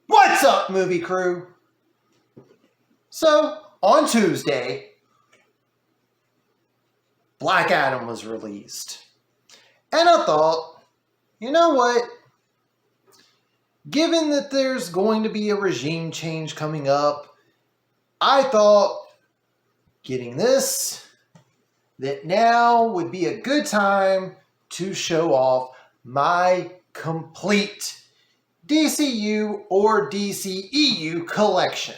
What's up, movie crew? So, on Tuesday, Black Adam was released. And I thought, you know what? Given that there's going to be a regime change coming up, I thought getting this, that now would be a good time to show off my complete DCU or DCEU collection.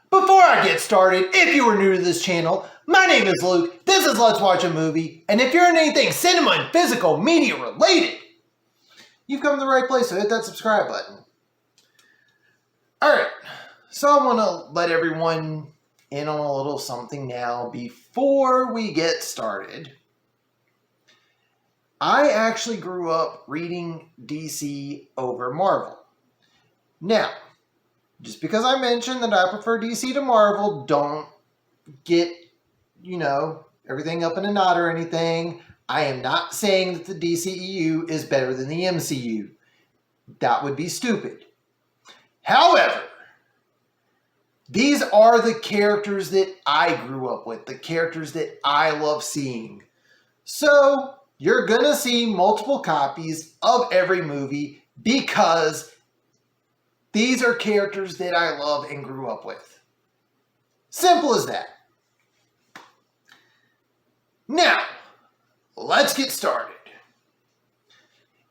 Before I get started, if you are new to this channel, my name is Luke, this is Let's Watch a Movie, and if you're in anything cinema and physical media related, you've come to the right place, so hit that subscribe button. Alright, so I want to let everyone in on a little something now before we get started. I actually grew up reading DC over Marvel. Now, just because I mentioned that I prefer DC to Marvel, don't get, everything up in a knot or anything. I am not saying that the DCEU is better than the MCU. That would be stupid. However, these are the characters that I grew up with, the characters that I love seeing. So, you're going to see multiple copies of every movie because these are characters that I love and grew up with. Simple as that. Now, let's get started.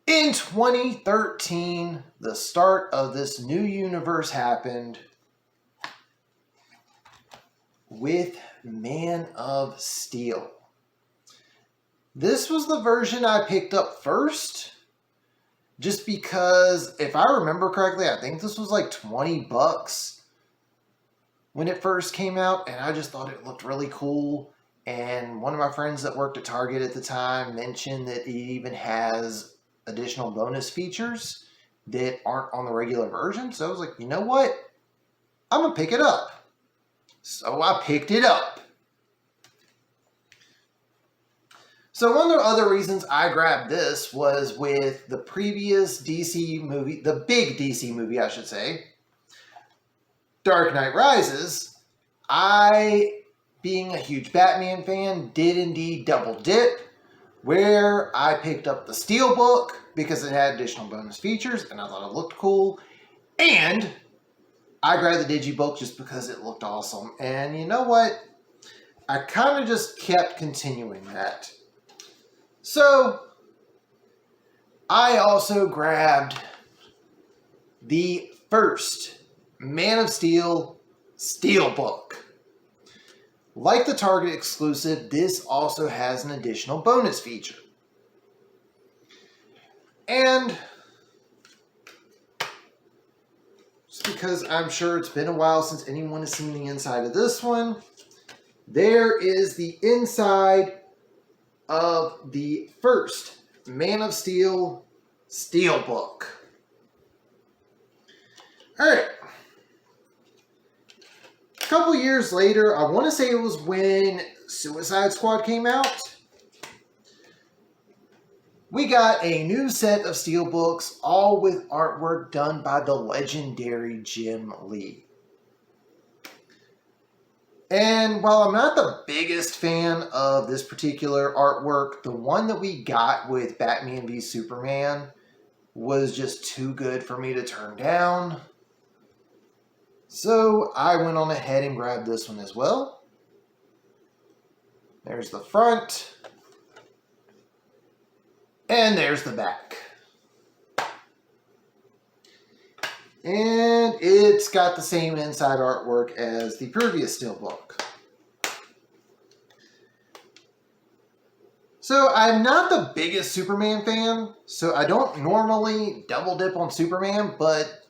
In 2013, the start of this new universe happened with Man of Steel. This was the version I picked up first, just because, if I remember correctly, I think this was like $20 when it first came out, and I just thought it looked really cool. And one of my friends that worked at Target at the time mentioned that it even has additional bonus features that aren't on the regular version. So I was like, you know what? I'm going to pick it up. So I picked it up. So one of the other reasons I grabbed this was with the previous DC movie, the big DC movie, I should say, Dark Knight Rises. I, being a huge Batman fan, did indeed double dip, where I picked up the Steelbook because it had additional bonus features and I thought it looked cool, and I grabbed the Digibook just because it looked awesome. And you know what? I kind of just kept continuing that. So, I also grabbed the first Man of Steel Steelbook. Like the Target exclusive, this also has an additional bonus feature. And just because I'm sure it's been a while since anyone has seen the inside of this one, there is the inside of the first Man of Steel Steelbook. Alright. A couple years later, I want to say it was when Suicide Squad came out, we got a new set of Steelbooks, all with artwork done by the legendary Jim Lee. And while I'm not the biggest fan of this particular artwork, the one that we got with Batman v Superman was just too good for me to turn down. So I went on ahead and grabbed this one as well. There's the front. And there's the back. And it's got the same inside artwork as the previous Steelbook. So I'm not the biggest Superman fan, so I don't normally double dip on Superman, but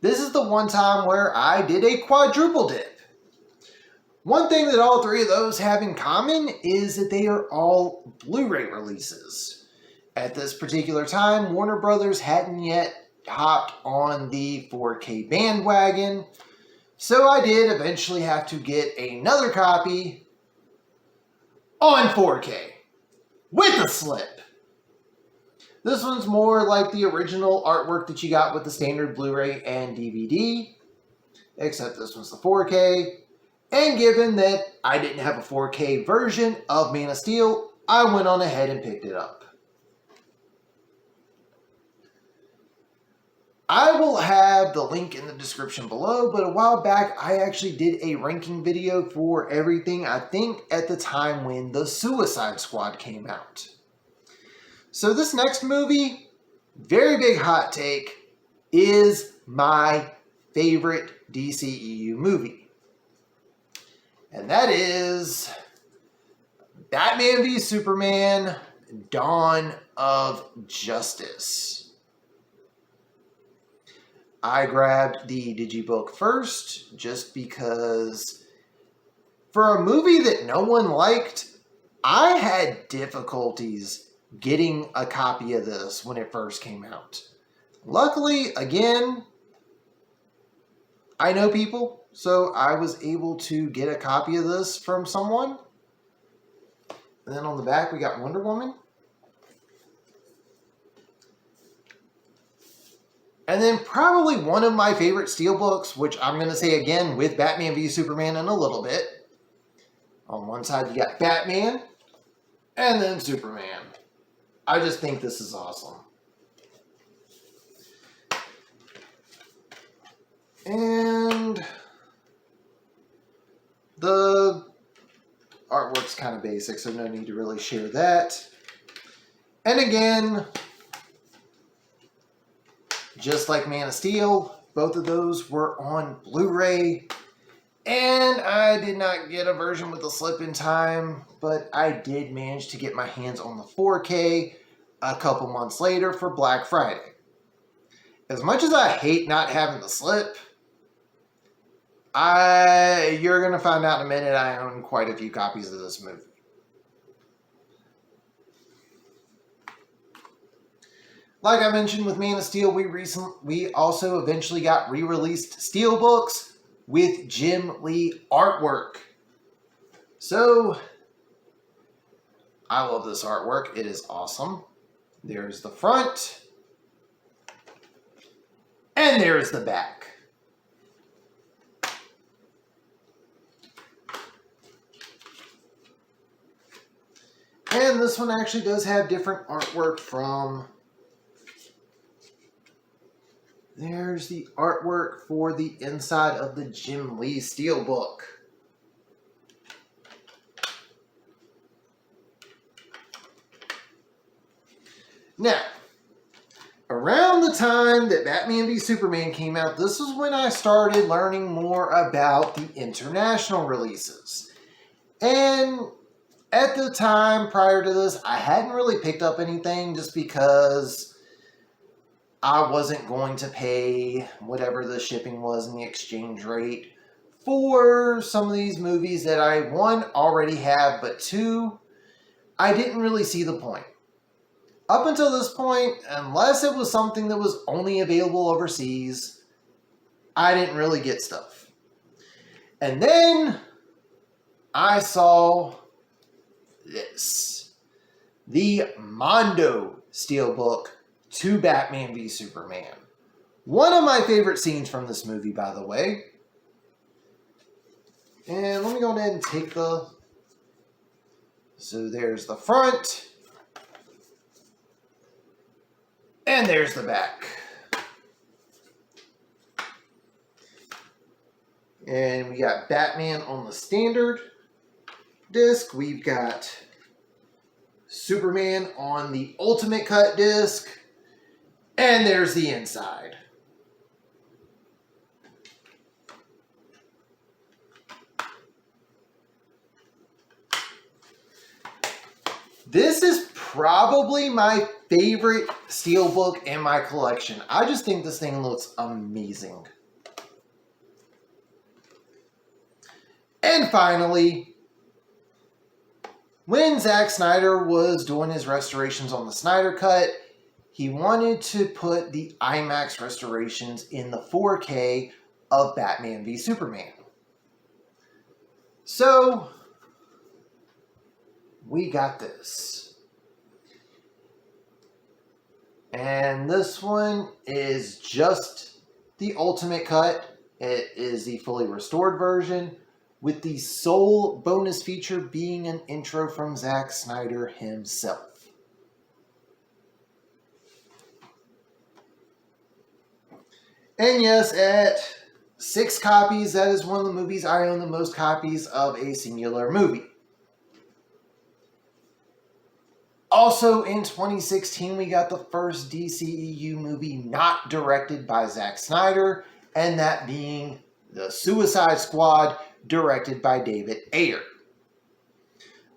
this is the one time where I did a quadruple dip. One thing that all three of those have in common is that they are all Blu-ray releases. At this particular time, Warner Brothers hadn't yet hopped on the 4K bandwagon, so I did eventually have to get another copy on 4K with a slip. This one's more like the original artwork that you got with the standard Blu-ray and DVD, except this one's the 4K. And given that I didn't have a 4K version of Man of Steel, I went on ahead and picked it up. I will have the link in the description below, but a while back I actually did a ranking video for everything, I think at the time when the Suicide Squad came out. So this next movie, very big hot take, is my favorite DCEU movie. And that is Batman v Superman: Dawn of Justice. I grabbed the digibook first just because for a movie that no one liked, I had difficulties getting a copy of this when it first came out. Luckily, again, I know people, so I was able to get a copy of this from someone. And then on the back, we got Wonder Woman. And then probably one of my favorite steelbooks, which I'm going to say again with Batman v Superman in a little bit. On one side, you got Batman, and then Superman. I just think this is awesome. And the artwork's kind of basic, so no need to really share that. And again, just like Man of Steel, both of those were on Blu-ray. And I did not get a version with the slip in time, but I did manage to get my hands on the 4K a couple months later for Black Friday. As much as I hate not having the slip, you're going to find out in a minute I own quite a few copies of this movie. Like I mentioned with Man of Steel, we also eventually got re-released steelbooks with Jim Lee artwork. So, I love this artwork. It is awesome. There's the front. And there's the back. And this one actually does have different artwork from... There's the artwork for the inside of the Jim Lee steelbook. Now, around the time that Batman v Superman came out, this was when I started learning more about the international releases. And at the time prior to this, I hadn't really picked up anything just because I wasn't going to pay whatever the shipping was and the exchange rate for some of these movies that I, one, already have, but two, I didn't really see the point. Up until this point, unless it was something that was only available overseas, I didn't really get stuff. And then I saw this. The Mondo Steelbook to Batman v Superman. One of my favorite scenes from this movie, by the way. And let me go ahead and take the... So there's the front. And there's the back. And we got Batman on the standard disc. We've got Superman on the Ultimate Cut disc. And there's the inside. This is probably my favorite steelbook in my collection. I just think this thing looks amazing. And finally, when Zack Snyder was doing his restorations on the Snyder Cut, he wanted to put the IMAX restorations in the 4K of Batman v Superman. So, we got this. And this one is just the ultimate cut. It is the fully restored version, with the sole bonus feature being an intro from Zack Snyder himself. And yes, at 6 copies, that is one of the movies I own the most copies of a singular movie. Also in 2016, we got the first DCEU movie not directed by Zack Snyder, and that being The Suicide Squad, directed by David Ayer.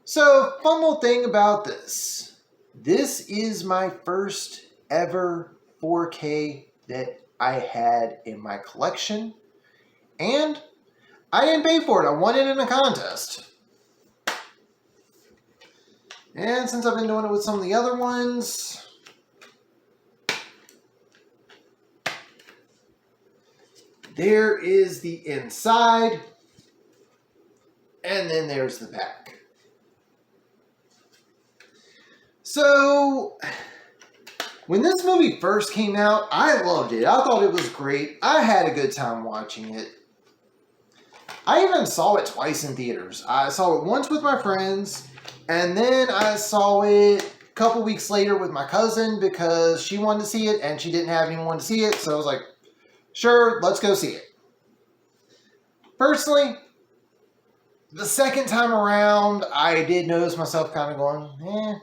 So, fun little thing about this. This is my first ever 4K that I had in my collection, and I didn't pay for it. I won it in a contest. And since I've been doing it with some of the other ones, there is the inside, and then there's the back. So, when this movie first came out, I loved it. I thought it was great. I had a good time watching it. I even saw it twice in theaters. I saw it once with my friends, and then I saw it a couple weeks later with my cousin because she wanted to see it and she didn't have anyone to see it. So I was like, sure, let's go see it. Personally, the second time around, I did notice myself kind of going,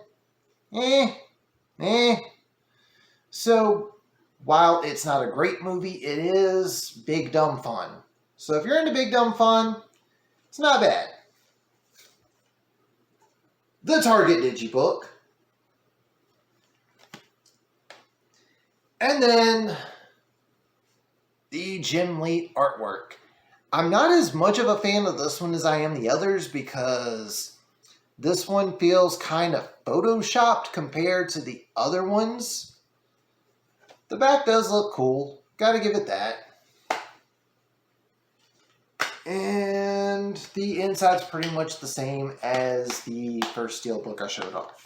So, while it's not a great movie, it is big dumb fun. So if you're into big dumb fun, it's not bad. The Target Digibook. And then the Jim Lee artwork. I'm not as much of a fan of this one as I am the others because this one feels kind of photoshopped compared to the other ones. The back does look cool. Gotta give it that. And the inside's pretty much the same as the first steelbook I showed off.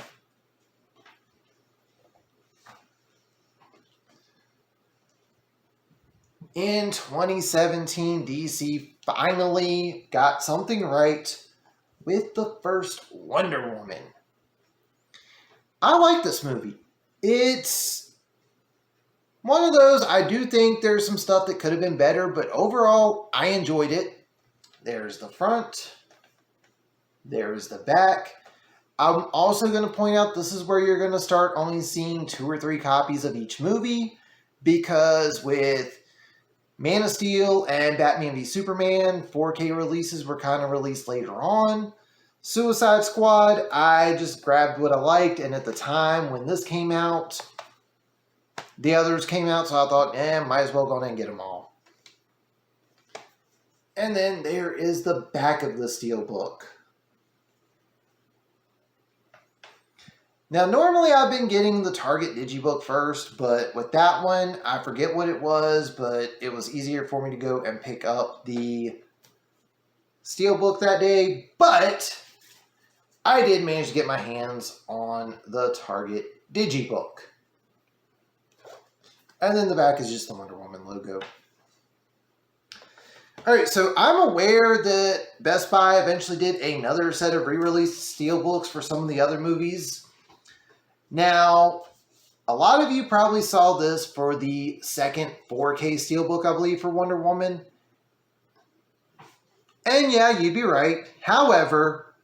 In 2017, DC finally got something right with the first Wonder Woman. I like this movie. It's one of those, I do think there's some stuff that could have been better, but overall, I enjoyed it. There's the front. There's the back. I'm also going to point out this is where you're going to start only seeing 2 or 3 copies of each movie, because with Man of Steel and Batman v Superman, 4K releases were kind of released later on. Suicide Squad, I just grabbed what I liked, and at the time when this came out, the others came out, so I thought, might as well go ahead and get them all. And then there is the back of the steelbook. Now, normally I've been getting the Target Digibook first, but with that one, I forget what it was, but it was easier for me to go and pick up the steelbook that day. But I did manage to get my hands on the Target Digibook. And then the back is just the Wonder Woman logo. Alright, so I'm aware that Best Buy eventually did another set of re-released steelbooks for some of the other movies. Now, a lot of you probably saw this for the second 4K steelbook, I believe, for Wonder Woman. And yeah, you'd be right. However,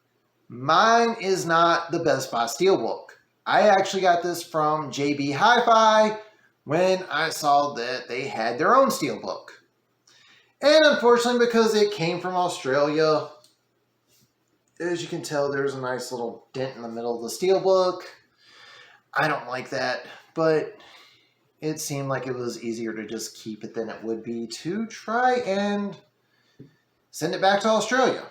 mine is not the Best Buy steelbook. I actually got this from JB Hi-Fi when I saw that they had their own steelbook. And unfortunately, because it came from Australia, as you can tell, there's a nice little dent in the middle of the steelbook. I don't like that, but it seemed like it was easier to just keep it than it would be to try and send it back to Australia.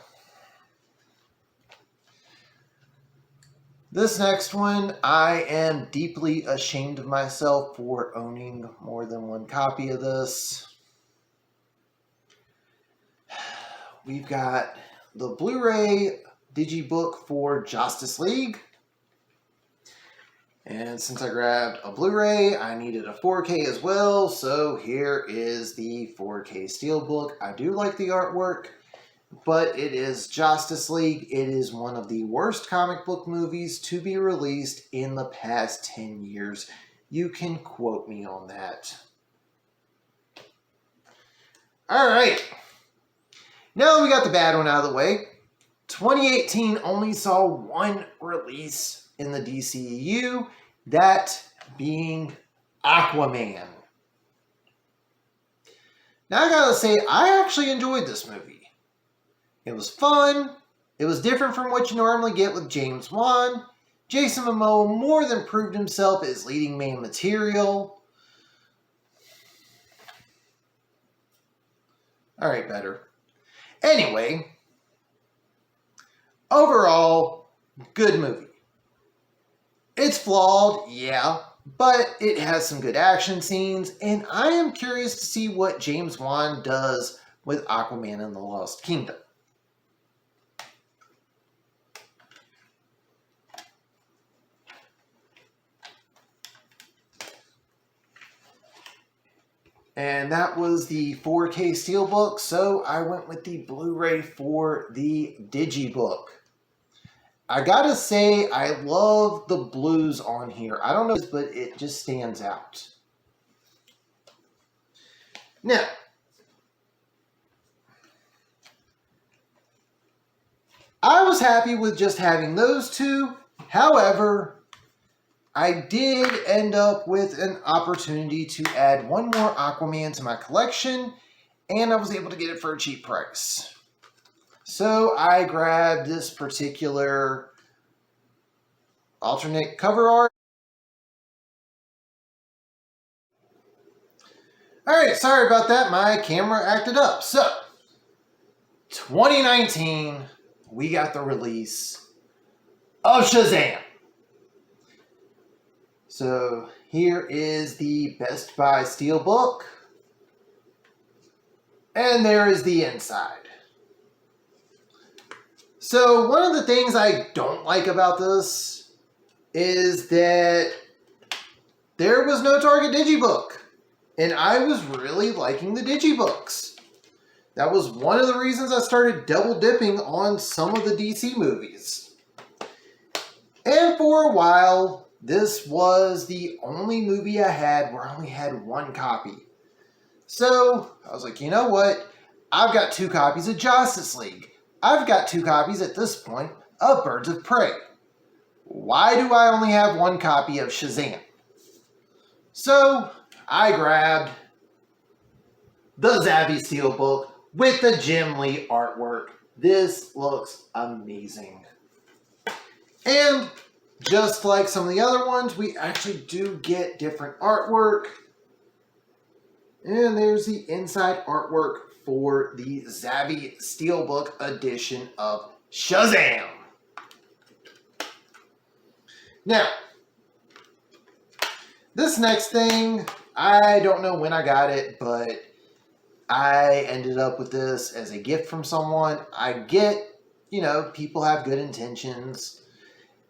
This next one, I am deeply ashamed of myself for owning more than one copy of this. We've got the Blu-ray Digibook for Justice League. And since I grabbed a Blu-ray, I needed a 4K as well, so here is the 4K Steelbook. I do like the artwork, but it is Justice League. It is one of the worst comic book movies to be released in the past 10 years. You can quote me on that. Alright, now that we got the bad one out of the way, 2018 only saw one release in the DCEU, that being Aquaman. Now I gotta say, I actually enjoyed this movie. It was fun, it was different from what you normally get with James Wan. Jason Momoa more than proved himself as leading man material. Alright, better. Anyway, overall, good movie. It's flawed, yeah, but it has some good action scenes, and I am curious to see what James Wan does with Aquaman and the Lost Kingdom. And that was the 4K Steelbook, so I went with the Blu-ray for the Digibook. I gotta say, I love the blues on here. I don't know, but it just stands out. Now, I was happy with just having those two. However, I did end up with an opportunity to add one more Aquaman to my collection, and I was able to get it for a cheap price. So I grabbed this particular alternate cover art. Alright, sorry about that. My camera acted up. So, 2019, we got the release of Shazam. So here is the Best Buy Steelbook. And there is the inside. So one of the things I don't like about this is that there was no Target Digibook. And I was really liking the Digibooks. That was one of the reasons I started double dipping on some of the DC movies. And for a while, this was the only movie I had where I only had one copy. So I was like, you know what? I've got 2 copies of Justice League. I've got 2 copies at this point of Birds of Prey. Why do I only have 1 copy of Shazam? So I grabbed the Zavi Steelbook with the Jim Lee artwork. This looks amazing. And just like some of the other ones, we actually do get different artwork. And there's the inside artwork for the Zavi Steelbook edition of Shazam. Now, this next thing, I don't know when I got it, but I ended up with this as a gift from someone. I get, people have good intentions.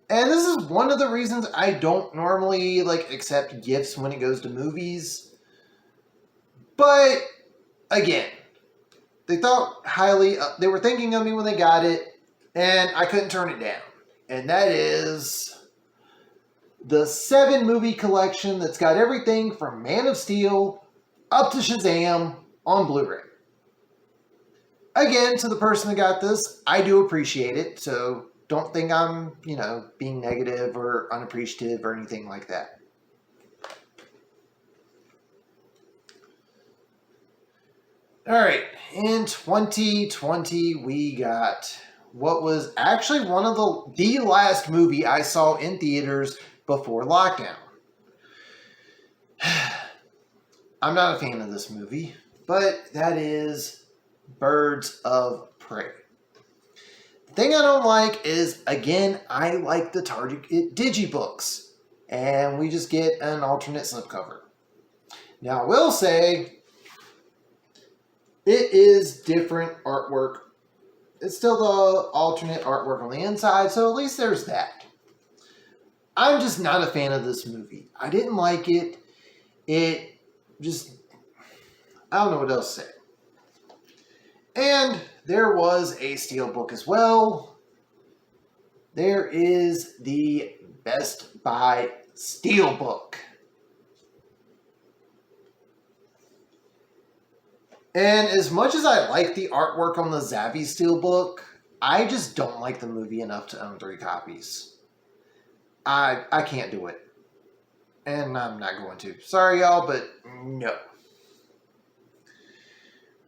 And this is one of the reasons I don't normally accept gifts when it goes to movies. But again, they thought highly, they were thinking of me when they got it, and I couldn't turn it down. And that is the 7-movie collection that's got everything from Man of Steel up to Shazam on Blu-ray. Again, to the person that got this, I do appreciate it, so don't think I'm, being negative or unappreciative or anything like that. Alright, in 2020, we got what was actually one of the last movie I saw in theaters before lockdown. I'm not a fan of this movie, but that is Birds of Prey. The thing I don't like is, again, I like the Target Digibooks, and we just get an alternate slipcover. Now, I will say, it is different artwork. It's still the alternate artwork on the inside, so at least there's that. I'm just not a fan of this movie. I didn't like it. It just, I don't know what else to say. And there was a steelbook as well. There is the Best Buy steelbook. And as much as I like the artwork on the Zappy steelbook, I just don't like the movie enough to own 3 copies. I can't do it. And I'm not going to. Sorry, y'all, but no.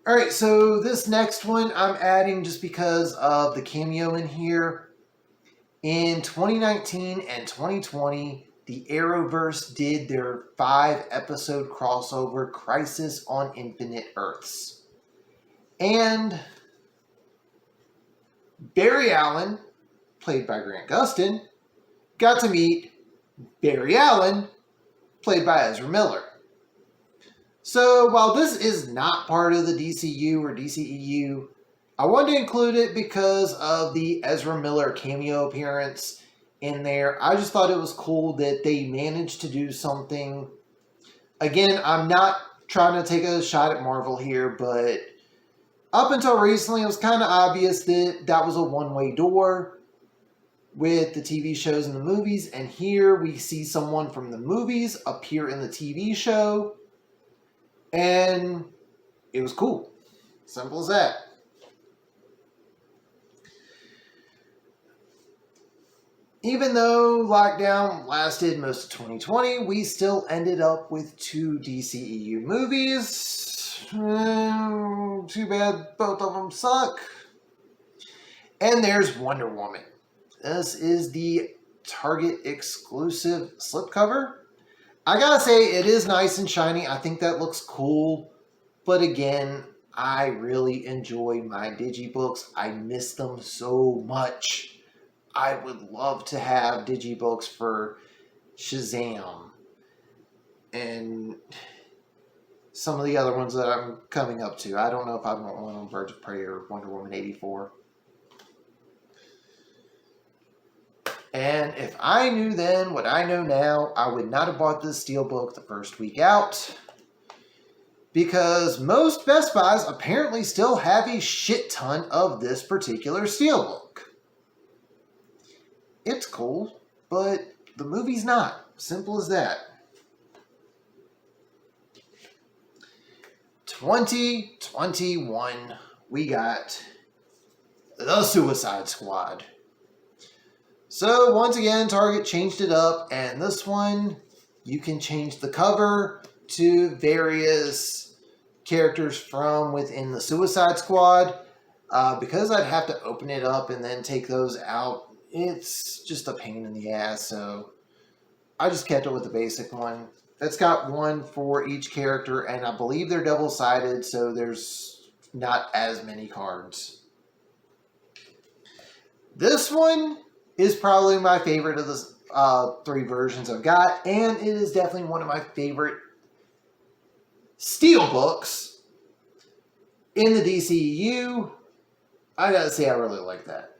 Alright, so this next one I'm adding just because of the cameo in here. In 2019 and 2020, the Arrowverse did their 5-episode crossover Crisis on Infinite Earths. And Barry Allen, played by Grant Gustin, got to meet Barry Allen, played by Ezra Miller. So while this is not part of the DCU or DCEU, I wanted to include it because of the Ezra Miller cameo appearance in there. I just thought it was cool that they managed to do something. Again, I'm not trying to take a shot at Marvel here, but up until recently, it was kind of obvious that that was a one-way door with the TV shows and the movies. And here we see someone from the movies appear in the TV show. And it was cool. Simple as that. Even though lockdown lasted most of 2020, we still ended up with 2 DCEU movies. Too bad both of them suck. And there's Wonder Woman. This is the Target exclusive slipcover. I gotta say, it is nice and shiny. I think that looks cool. But again, I really enjoy my digibooks. I miss them so much. I would love to have digibooks for Shazam and some of the other ones that I'm coming up to. I don't know if I want one on Birds of Prey or Wonder Woman 84. And if I knew then what I know now, I would not have bought this steelbook the first week out. Because most Best Buys apparently still have a shit ton of this particular steelbook. It's cool, but the movie's not. Simple as that. 2021, we got The Suicide Squad. So once again, Target changed it up, and this one, you can change the cover to various characters from within the Suicide Squad. Because I'd have to open it up and then take those out, it's just a pain in the ass, so I just kept it with the basic one. It's got one for each character, and I believe they're double-sided, so there's not as many cards. This one is probably my favorite of the 3 versions I've got, and it is definitely one of my favorite steelbooks in the DCEU. I gotta say, I really like that.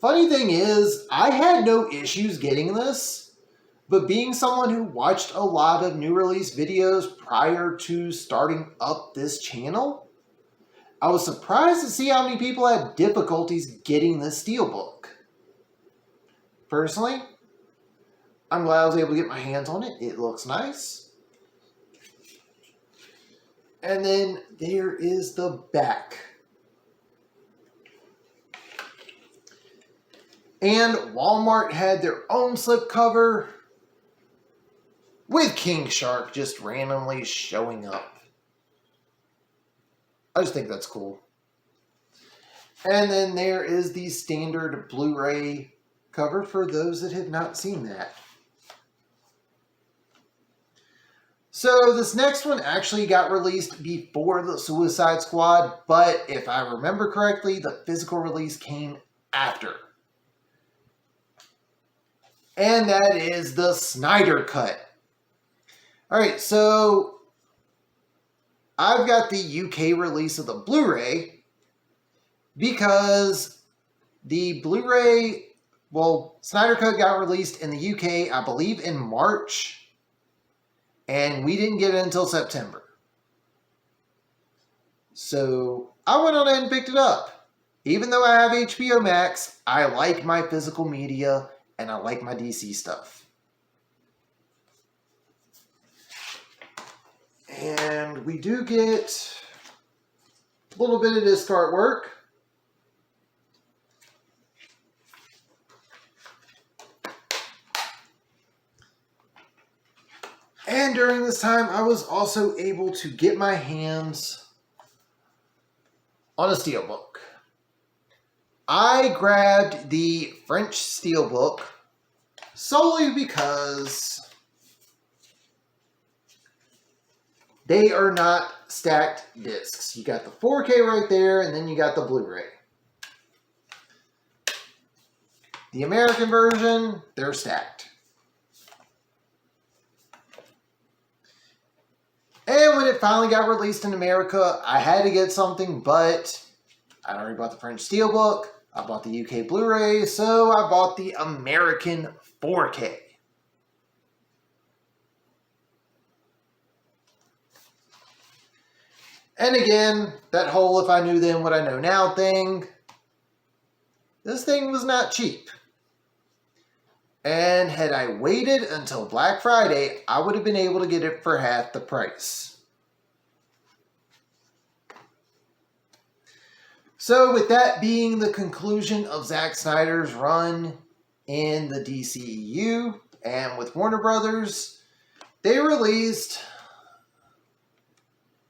Funny thing is, I had no issues getting this, but being someone who watched a lot of new release videos prior to starting up this channel, I was surprised to see how many people had difficulties getting this steelbook. Personally, I'm glad I was able to get my hands on it. It looks nice. And then there is the back. And Walmart had their own slipcover with King Shark just randomly showing up. I just think that's cool. And then there is the standard Blu-ray cover for those that have not seen that. So this next one actually got released before the Suicide Squad, but if I remember correctly, the physical release came after. And that is the Snyder Cut. Alright, so I've got the UK release of the Blu-ray because the Blu-ray Well, Snyder Cut got released in the UK, I believe, in March, and we didn't get it until September. So I went on ahead and picked it up. Even though I have HBO Max, I like my physical media and I like my DC stuff. And we do get a little bit of disc artwork. And during this time, I was also able to get my hands on a steelbook. I grabbed the French steelbook solely because they are not stacked discs. You got the 4K right there, and then you got the Blu-ray. The American version, they're stacked. And when it finally got released in America, I had to get something, but I already bought the French steelbook. I bought the UK Blu-ray, so I bought the American 4K. And again, that whole if I knew then what I know now thing, this thing was not cheap. And had I waited until Black Friday, I would have been able to get it for half the price. So with that being the conclusion of Zack Snyder's run in the DCEU and with Warner Brothers, they released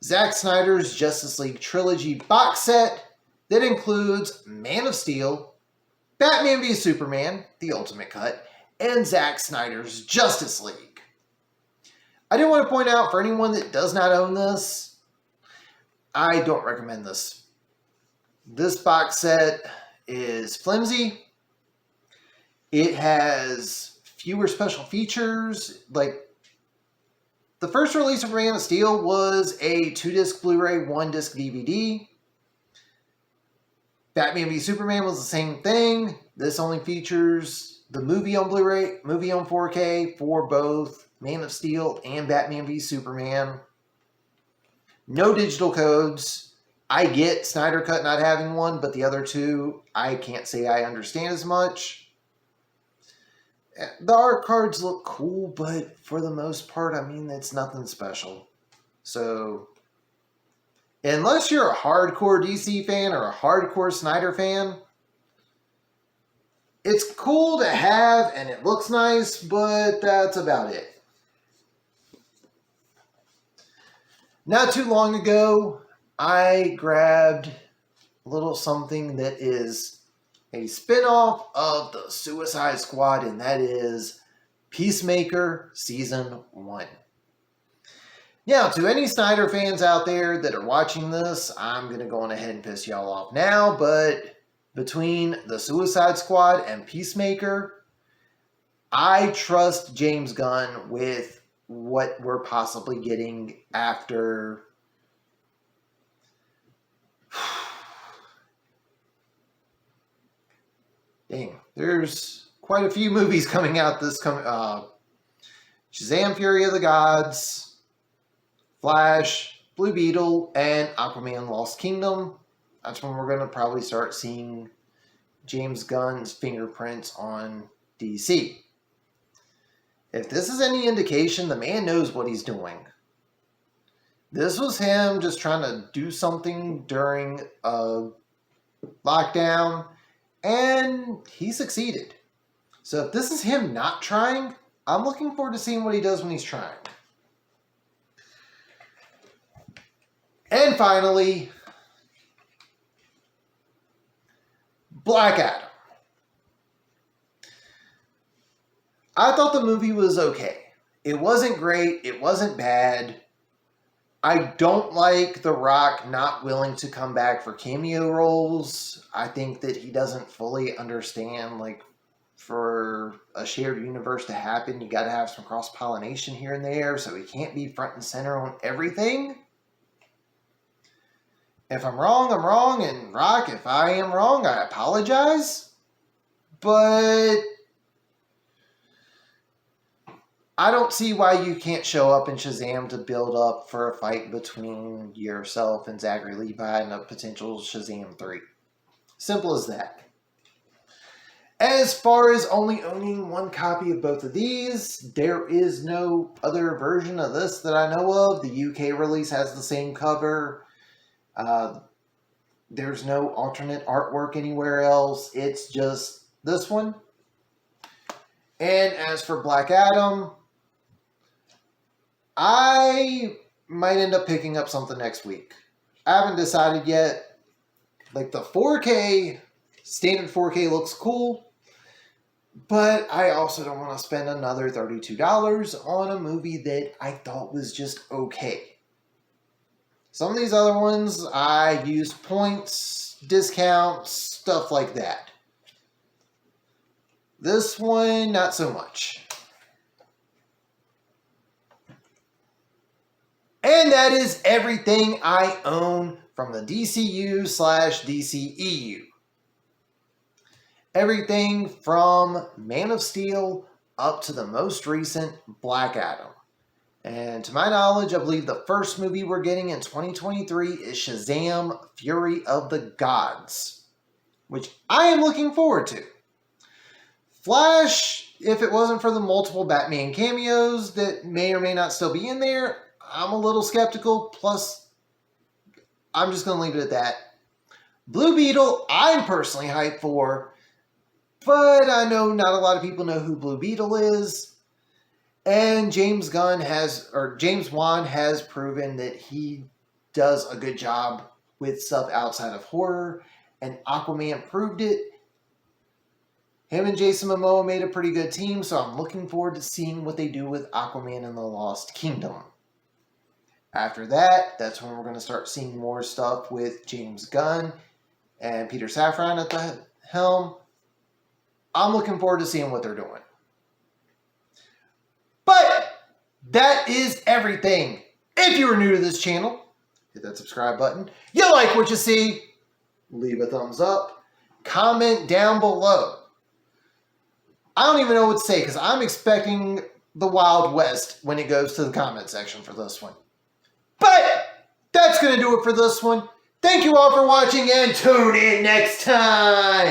Zack Snyder's Justice League Trilogy box set that includes Man of Steel, Batman v Superman, the Ultimate Cut, and Zack Snyder's Justice League. I do want to point out for anyone that does not own this, I don't recommend this. This box set is flimsy. It has fewer special features. Like, the first release of Man of Steel was a 2-disc Blu-ray, 1-disc DVD. Batman v Superman was the same thing. This only features the movie on Blu-ray, movie on 4K for both Man of Steel and Batman v Superman. No digital codes. I get Snyder Cut not having one, but the other two, I can't say I understand as much. The art cards look cool, but for the most part, I mean, it's nothing special. So, unless you're a hardcore DC fan or a hardcore Snyder fan, it's cool to have and it looks nice, but that's about it. Not too long ago, I grabbed a little something that is a spin-off of the Suicide Squad, and that is Peacemaker Season 1. Now, to any Snyder fans out there that are watching this, I'm going to go on ahead and piss y'all off now, but between the Suicide Squad and Peacemaker, I trust James Gunn with what we're possibly getting after dang, there's quite a few movies coming out this coming. Shazam: Fury of the Gods, Flash, Blue Beetle, and Aquaman: Lost Kingdom. That's when we're going to probably start seeing James Gunn's fingerprints on DC. If this is any indication, the man knows what he's doing. This was him just trying to do something during a lockdown, and he succeeded. So if this is him not trying, I'm looking forward to seeing what he does when he's trying. And finally, Black Adam. I thought the movie was okay. It wasn't great. It wasn't bad. I don't like The Rock not willing to come back for cameo roles. I think that he doesn't fully understand, like, for a shared universe to happen, you got to have some cross-pollination here and there, so he can't be front and center on everything. If I'm wrong, I'm wrong, and Rock, if I am wrong, I apologize. But I don't see why you can't show up in Shazam to build up for a fight between yourself and Zachary Levi and a potential Shazam 3. Simple as that. As far as only owning one copy of both of these, there is no other version of this that I know of. The UK release has the same cover. There's no alternate artwork anywhere else. It's just this one. And as for Black Adam, I might end up picking up something next week. I haven't decided yet. Like the 4K, standard 4K looks cool. But I also don't want to spend another $32 on a movie that I thought was just okay. Some of these other ones, I used points, discounts, stuff like that. This one, not so much. And that is everything I own from the DCU/DCEU. Everything from Man of Steel up to the most recent Black Adam. And to my knowledge, I believe the first movie we're getting in 2023 is Shazam! Fury of the Gods, which I am looking forward to. Flash, if it wasn't for the multiple Batman cameos that may or may not still be in there, I'm a little skeptical. Plus, I'm just going to leave it at that. Blue Beetle, I'm personally hyped for. But I know not a lot of people know who Blue Beetle is. And James Wan has proven that he does a good job with stuff outside of horror. And Aquaman proved it. Him and Jason Momoa made a pretty good team, so I'm looking forward to seeing what they do with Aquaman and the Lost Kingdom. After that, that's when we're going to start seeing more stuff with James Gunn and Peter Safran at the helm. I'm looking forward to seeing what they're doing. But that is everything. If you are new to this channel, hit that subscribe button. You like what you see, leave a thumbs up. Comment down below. I don't even know what to say because I'm expecting the Wild West when it goes to the comment section for this one. But that's going to do it for this one. Thank you all for watching and tune in next time.